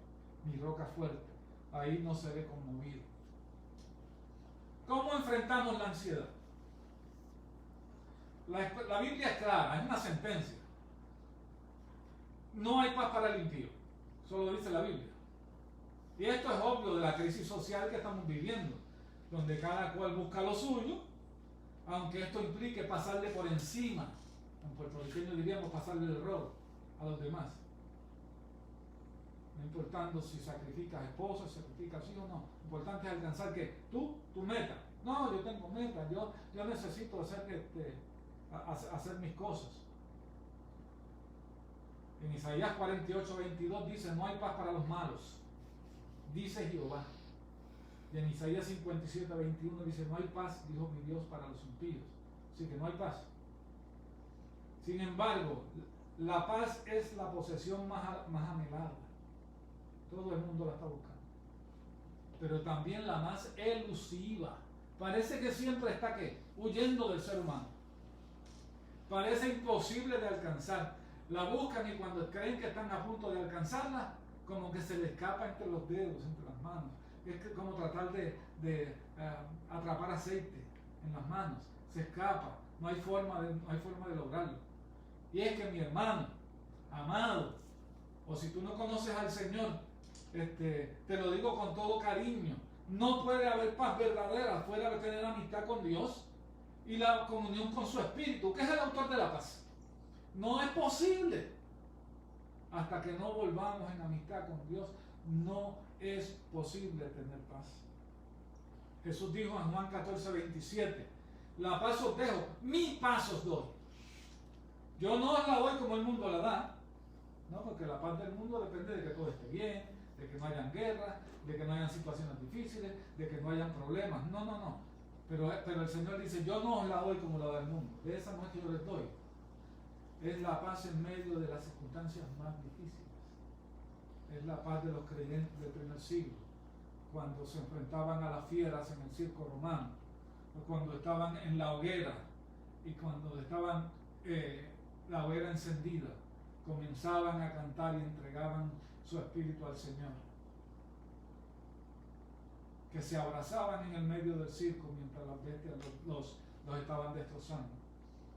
mi roca fuerte. Ahí no seré conmovido. ¿Cómo enfrentamos la ansiedad? La Biblia es clara, es una sentencia. No hay paz para el impío. Eso lo dice la Biblia. Y esto es obvio de la crisis social que estamos viviendo, donde cada cual busca lo suyo, aunque esto implique pasarle por encima. En puertorriqueño diríamos pasarle el rolo a los demás. No importando si sacrificas esposa, sacrificas hijos, no. Lo importante es alcanzar que tu meta. No, yo tengo meta, yo necesito hacer mis cosas. En Isaías 48:22 dice: no hay paz para los malos, dice Jehová. Y en Isaías 57:21 dice: no hay paz, dijo mi Dios, para los impíos. Así que no hay paz. Sin embargo, la paz es la posesión más anhelada. Todo el mundo la está buscando. Pero también la más elusiva. Parece que siempre está huyendo del ser humano. Parece imposible de alcanzar. La buscan y cuando creen que están a punto de alcanzarla, como que se le escapa entre los dedos, entre las manos. Es como tratar de atrapar aceite en las manos. Se escapa. No hay forma de lograrlo. Y es que mi hermano, amado, o si tú no conoces al Señor, te lo digo con todo cariño, no puede haber paz verdadera fuera de tener amistad con Dios y la comunión con su Espíritu, que es el autor de la paz. No es posible. Hasta que no volvamos en amistad con Dios, no es posible tener paz. Jesús dijo en Juan 14:27, la paz os dejo, mi paz os doy. Yo no os la doy como el mundo la da, ¿no? Porque la paz del mundo depende de que todo esté bien, de que no hayan guerras, de que no hayan situaciones difíciles, de que no hayan problemas. No. Pero el Señor dice: yo no os la doy como la da el mundo. De esa no es que yo les doy. Es la paz en medio de las circunstancias más difíciles. Es la paz de los creyentes del primer siglo, cuando se enfrentaban a las fieras en el circo romano, o cuando estaban en la hoguera, y cuando estaban la hoguera encendida, comenzaban a cantar y entregaban su espíritu al Señor. Que se abrazaban en el medio del circo mientras las bestias los estaban destrozando.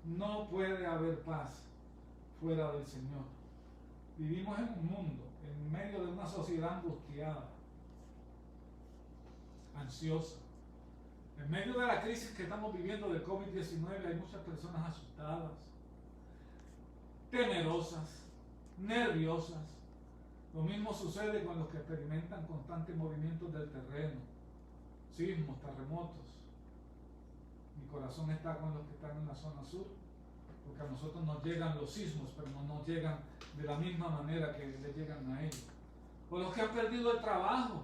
No puede haber paz fuera del Señor. Vivimos en un mundo, en medio de una sociedad angustiada, ansiosa. En medio de la crisis que estamos viviendo del COVID-19 hay muchas personas asustadas, temerosas, nerviosas. Lo mismo sucede con los que experimentan constantes movimientos del terreno, sismos, terremotos. Mi corazón está con los que están en la zona sur, porque a nosotros nos llegan los sismos, pero no nos llegan de la misma manera que le llegan a ellos. O los que han perdido el trabajo,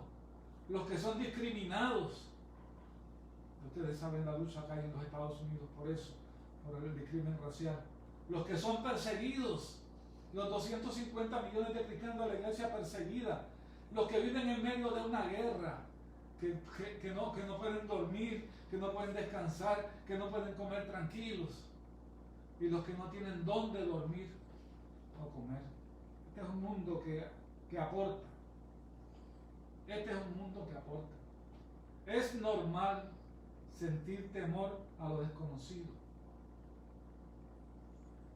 los que son discriminados. Ustedes saben la lucha que hay en los Estados Unidos por eso, por el discrimen racial. Los que son perseguidos, los 250 millones de cristianos de la iglesia perseguida, los que viven en medio de una guerra, que no pueden dormir, que no pueden descansar, que no pueden comer tranquilos, y los que no tienen dónde dormir o comer. Este es un mundo que aporta. Este es un mundo que aporta. Es normal sentir temor a lo desconocido.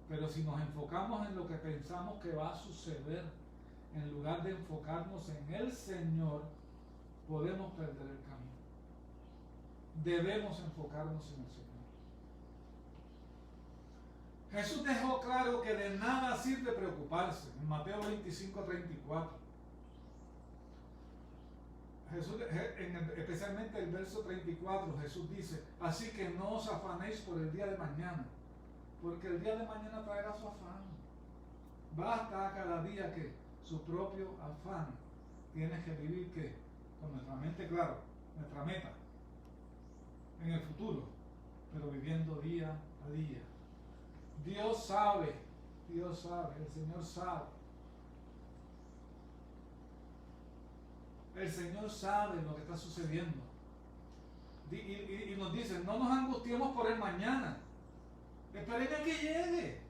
Pero si nos enfocamos en lo que pensamos que va a suceder, en lugar de enfocarnos en el Señor, podemos perder el camino. Debemos enfocarnos en el Señor. Jesús dejó claro que de nada sirve preocuparse. En Mateo 25:34. Jesús, especialmente el verso 34, Jesús dice: así que no os afanéis por el día de mañana, porque el día de mañana traerá su afán. Basta a cada día que su propio afán. Tienes que vivir que con nuestra mente, claro, nuestra meta en el futuro, pero viviendo día a día. Dios sabe, el Señor sabe. El Señor sabe lo que está sucediendo. Y nos dice: no nos angustiemos por el mañana. Esperen a que llegue.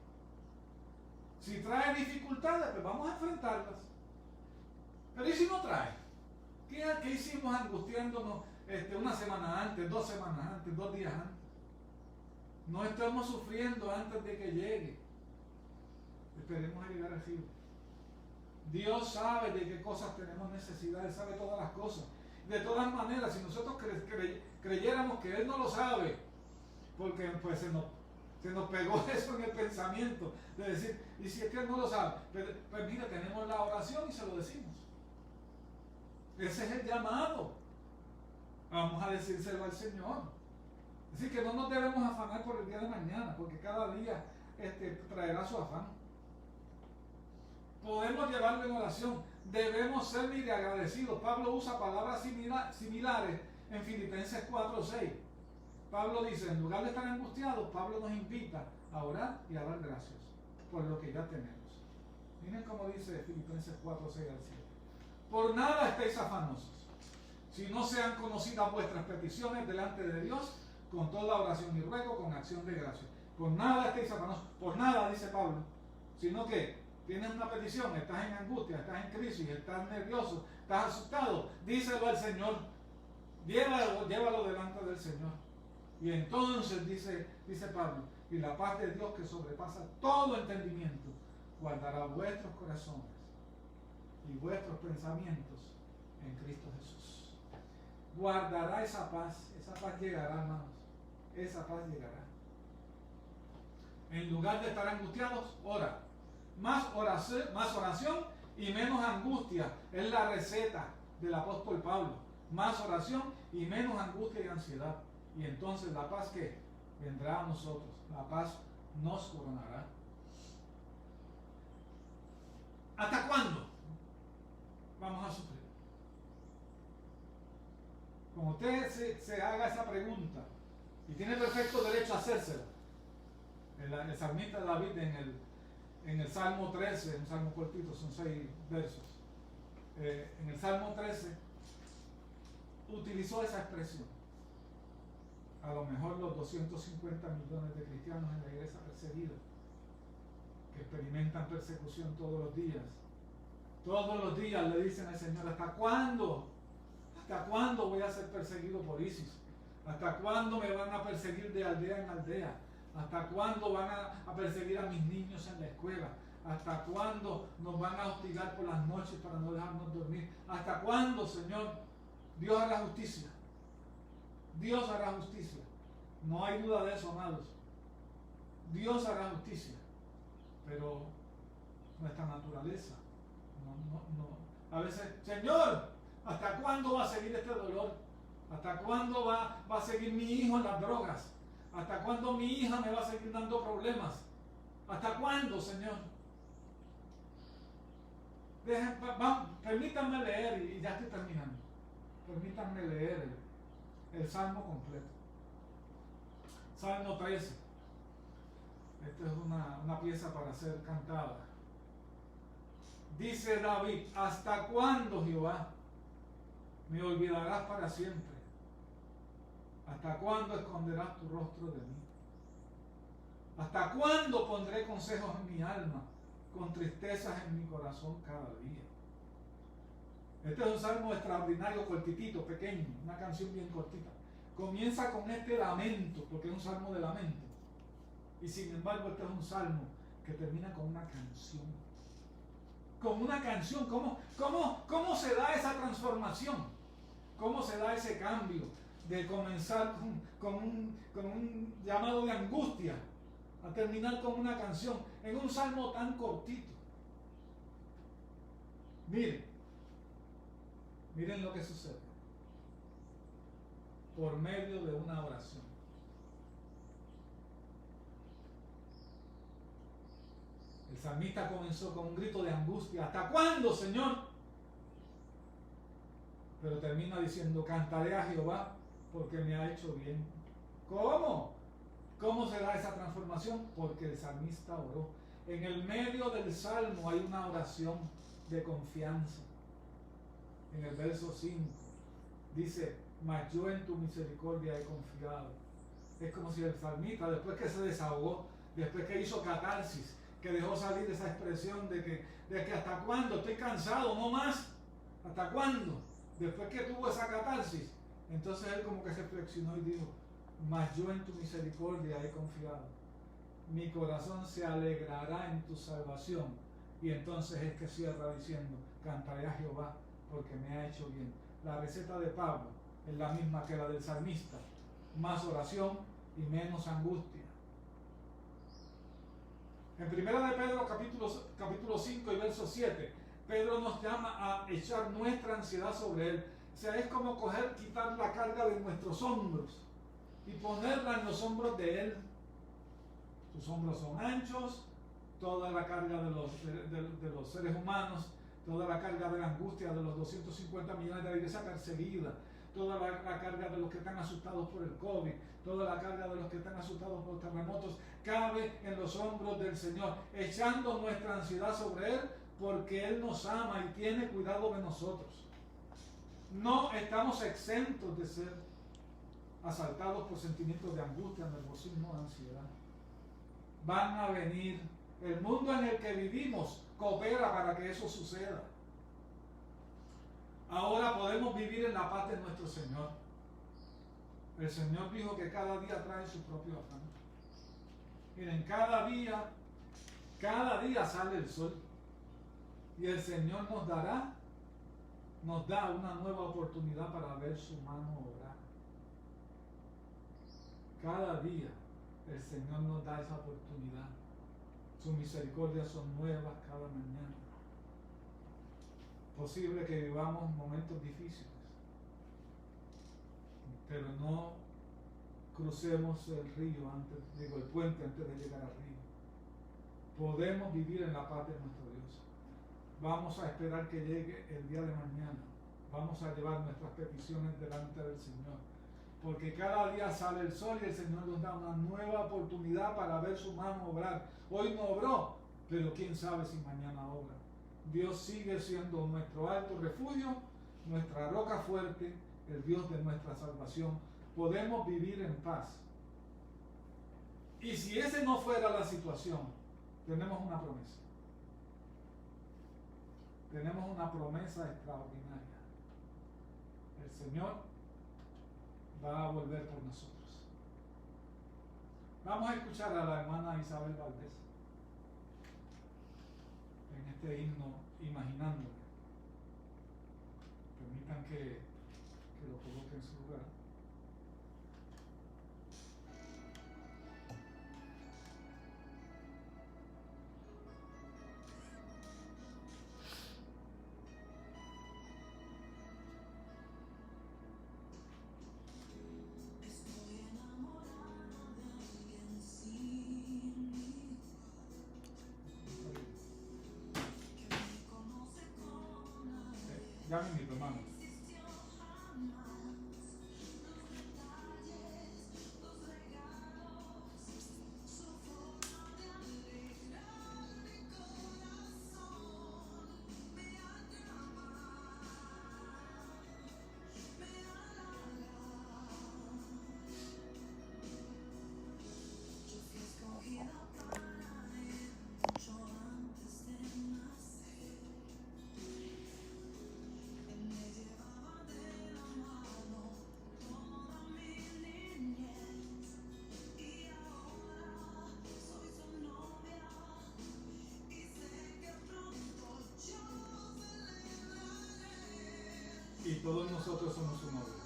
Si trae dificultades, pues vamos a enfrentarlas. Pero ¿y si no trae? ¿Qué hicimos angustiándonos una semana antes, 2 semanas antes, 2 días antes? No estamos sufriendo antes de que llegue. Esperemos a llegar al fin. Dios sabe de qué cosas tenemos necesidad, Él sabe todas las cosas. De todas maneras, si nosotros creyéramos que Él no lo sabe, porque pues se nos pegó eso en el pensamiento, de decir: ¿y si es que Él no lo sabe? Pues mira, tenemos la oración y se lo decimos. Ese es el llamado. Vamos a decírselo al Señor. Así que no nos debemos afanar por el día de mañana, porque cada día traerá su afán. Podemos llevarlo en oración. Debemos ser muy agradecidos. Pablo usa palabras similares en Filipenses 4:6. Pablo dice: en lugar de estar angustiados, Pablo nos invita a orar y a dar gracias por lo que ya tenemos. Miren cómo dice Filipenses 4:6 al 7. Por nada estéis afanosos, si no sean conocidas vuestras peticiones delante de Dios, con toda oración y ruego, con acción de gracias. Por nada estéis afanosos, por nada, dice Pablo, sino que tienes una petición, estás en angustia, estás en crisis, estás nervioso, estás asustado, díselo al Señor, llévalo delante del Señor. Y entonces dice Pablo: y la paz de Dios, que sobrepasa todo entendimiento, guardará vuestros corazones y vuestros pensamientos en Cristo Jesús. Guardará esa paz llegará, hermanos, esa paz llegará. En lugar de estar angustiados, ora. Más oración y menos angustia. Es la receta del apóstol Pablo. Más oración y menos angustia y ansiedad. Y entonces la paz que vendrá a nosotros, la paz nos coronará. ¿Hasta cuándo vamos a sufrir? Como usted se haga esa pregunta, y tiene perfecto derecho a hacérsela, el salmista David en el Salmo 13, un salmo cortito, son 6 versos, en el Salmo 13 utilizó esa expresión. A lo mejor los 250 millones de cristianos en la iglesia perseguida, que experimentan persecución todos los días le dicen al Señor: ¿hasta cuándo? ¿Hasta cuándo voy a ser perseguido por ISIS? ¿Hasta cuándo me van a perseguir de aldea en aldea? ¿Hasta cuándo van a perseguir a mis niños en la escuela? ¿Hasta cuándo nos van a hostigar por las noches para no dejarnos dormir? ¿Hasta cuándo, Señor? Dios hará justicia. Dios hará justicia. No hay duda de eso, amados. Dios hará justicia. Pero nuestra naturaleza no. A veces: Señor, ¿hasta cuándo va a seguir este dolor? ¿Hasta cuándo va a seguir mi hijo en las drogas? ¿Hasta cuándo mi hija me va a seguir dando problemas? ¿Hasta cuándo, Señor? Permítanme leer, y ya estoy terminando. Permítanme leer el Salmo completo. Salmo 13. Esta es una pieza para ser cantada. Dice David: ¿hasta cuándo, Jehová, me olvidarás para siempre? ¿Hasta cuándo esconderás tu rostro de mí? ¿Hasta cuándo pondré consejos en mi alma, con tristezas en mi corazón cada día? Este es un salmo extraordinario, cortitito, pequeño, una canción bien cortita. Comienza con este lamento, porque es un salmo de lamento. Y sin embargo, este es un salmo que termina con una canción. Con una canción. ¿Cómo se da esa transformación? ¿Cómo se da ese cambio de comenzar con un llamado de angustia a terminar con una canción en un salmo tan cortito? Miren lo que sucede por medio de una oración. El salmista comenzó con un grito de angustia: ¿hasta cuándo, Señor? Pero termina diciendo: cantaré a Jehová porque me ha hecho bien. ¿Cómo? ¿Cómo se da esa transformación? Porque el salmista oró. En el medio del salmo hay una oración de confianza. En el verso 5 dice: mas yo en tu misericordia he confiado. Es como si el salmista, después que se desahogó, después que hizo catarsis, que dejó salir esa expresión de que hasta cuándo, estoy cansado, no más, ¿hasta cuándo? Después que tuvo esa catarsis, entonces él como que se flexionó y dijo: mas yo en tu misericordia he confiado, mi corazón se alegrará en tu salvación. Y entonces es que cierra diciendo: cantaré a Jehová porque me ha hecho bien. La receta de Pablo es la misma que la del salmista: más oración y menos angustia. En 1 de Pedro capítulo 5 y verso 7, Pedro nos llama a echar nuestra ansiedad sobre él. O sea, es como quitar la carga de nuestros hombros y ponerla en los hombros de él. Sus hombros son anchos, toda la carga de los seres humanos, toda la carga de la angustia de los 250 millones de la iglesia perseguida, toda la carga de los que están asustados por el COVID, toda la carga de los que están asustados por los terremotos, cabe en los hombros del Señor, echando nuestra ansiedad sobre Él, porque Él nos ama y tiene cuidado de nosotros. No estamos exentos de ser asaltados por sentimientos de angustia, nerviosismo, ansiedad. Van a venir. El mundo en el que vivimos coopera para que eso suceda. Ahora podemos vivir en la paz de nuestro Señor. El Señor dijo que cada día trae su propio afán. Miren, cada día sale el sol. Y el Señor nos da una nueva oportunidad para ver su mano obrar. Cada día el Señor nos da esa oportunidad. Sus misericordias son nuevas cada mañana. Posible que vivamos momentos difíciles, pero no crucemos el puente antes de llegar al río. Podemos vivir en la paz de nuestro Dios. Vamos a esperar que llegue el día de mañana. Vamos a llevar nuestras peticiones delante del Señor, porque cada día sale el sol y el Señor nos da una nueva oportunidad para ver su mano obrar. Hoy no obró, pero quién sabe si mañana obra. Dios sigue siendo nuestro alto refugio, nuestra roca fuerte, el Dios de nuestra salvación. Podemos vivir en paz. Y si ese no fuera la situación, tenemos una promesa. Tenemos una promesa extraordinaria. El Señor va a volver por nosotros. Vamos a escuchar a la hermana Isabel Valdés en este himno Imaginándome. Permitan que lo coloque en su lugar. Estoy enamorado de alguien sin mí. Ya mismo, hermano. Y todos nosotros somos su novio.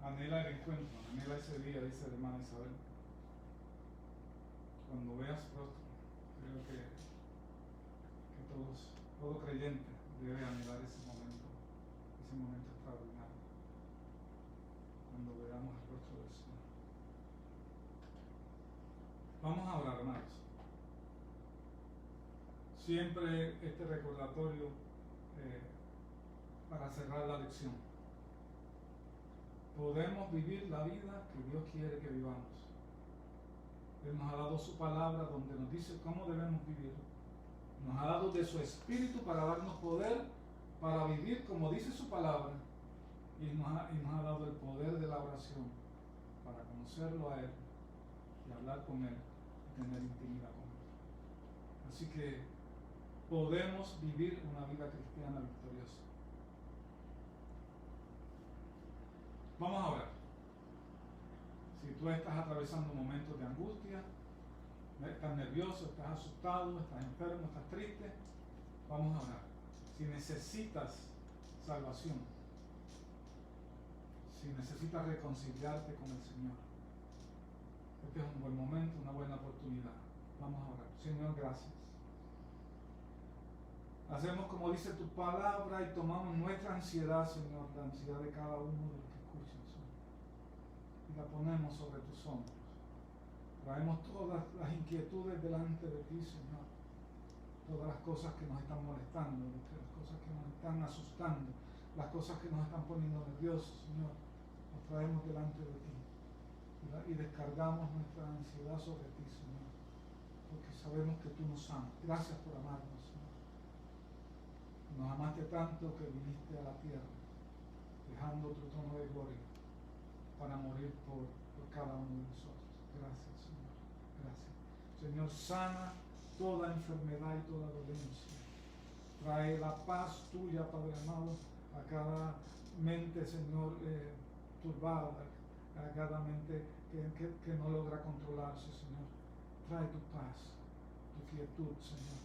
Anhela el encuentro, anhela ese día, dice la hermana Isabel. Cuando veas rostro, creo que todo creyente debe anhelar ese momento extraordinario. Cuando veamos el rostro del Señor. Vamos a orar, hermanos. Siempre este recordatorio para cerrar la lección. Podemos vivir la vida que Dios quiere que vivamos. Él nos ha dado su palabra donde nos dice cómo debemos vivir. Nos ha dado de su espíritu para darnos poder para vivir como dice su palabra. Y nos ha dado el poder de la oración para conocerlo a Él y hablar con Él y tener intimidad con Él. Así que podemos vivir una vida cristiana victoriosa. Vamos a orar. Si tú estás atravesando momentos de angustia, estás nervioso, estás asustado, estás enfermo, estás triste, vamos a orar. Si necesitas salvación, si necesitas reconciliarte con el Señor, este es un buen momento, una buena oportunidad Vamos a orar. Señor, gracias. Hacemos como dice tu palabra y tomamos nuestra ansiedad, Señor, la ansiedad de cada uno de los que escuchan, Señor, y la ponemos sobre tus hombros. Traemos todas las inquietudes delante de ti, Señor, todas las cosas que nos están molestando, las cosas que nos están asustando, las cosas que nos están poniendo nerviosos, Señor, las traemos delante de ti y descargamos nuestra ansiedad sobre ti, Señor, porque sabemos que tú nos amas. Gracias por amarnos, Señor. Nos amaste tanto que viniste a la tierra, dejando tu trono de gloria para morir por cada uno de nosotros. Gracias, Señor. Gracias. Señor, sana toda enfermedad y toda dolencia. Trae la paz tuya, Padre amado, a cada mente, Señor, turbada, a cada mente que no logra controlarse, Señor. Trae tu paz, tu quietud, Señor.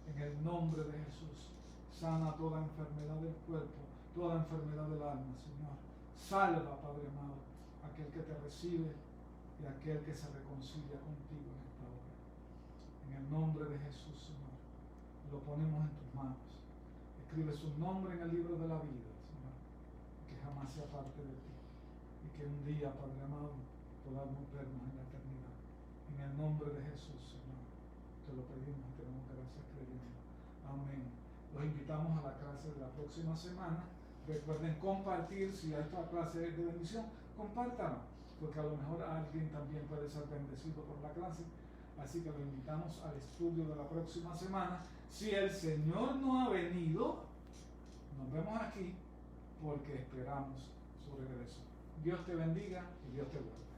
En el nombre de Jesús. Sana toda enfermedad del cuerpo, toda enfermedad del alma, Señor. Salva, Padre amado, aquel que te recibe y aquel que se reconcilia contigo en esta hora. En el nombre de Jesús, Señor, lo ponemos en tus manos. Escribe su nombre en el libro de la vida, Señor, que jamás se aparte de ti y que un día, Padre amado, podamos vernos en la eternidad. En el nombre de Jesús, Señor, te lo pedimos y te damos gracias creyendo. Amén. Los invitamos a la clase de la próxima semana. Recuerden compartir, si esta clase es de bendición, compártanla, porque a lo mejor alguien también puede ser bendecido por la clase. Así que lo invitamos al estudio de la próxima semana. Si el Señor no ha venido, nos vemos aquí porque esperamos su regreso. Dios te bendiga y Dios te guarde.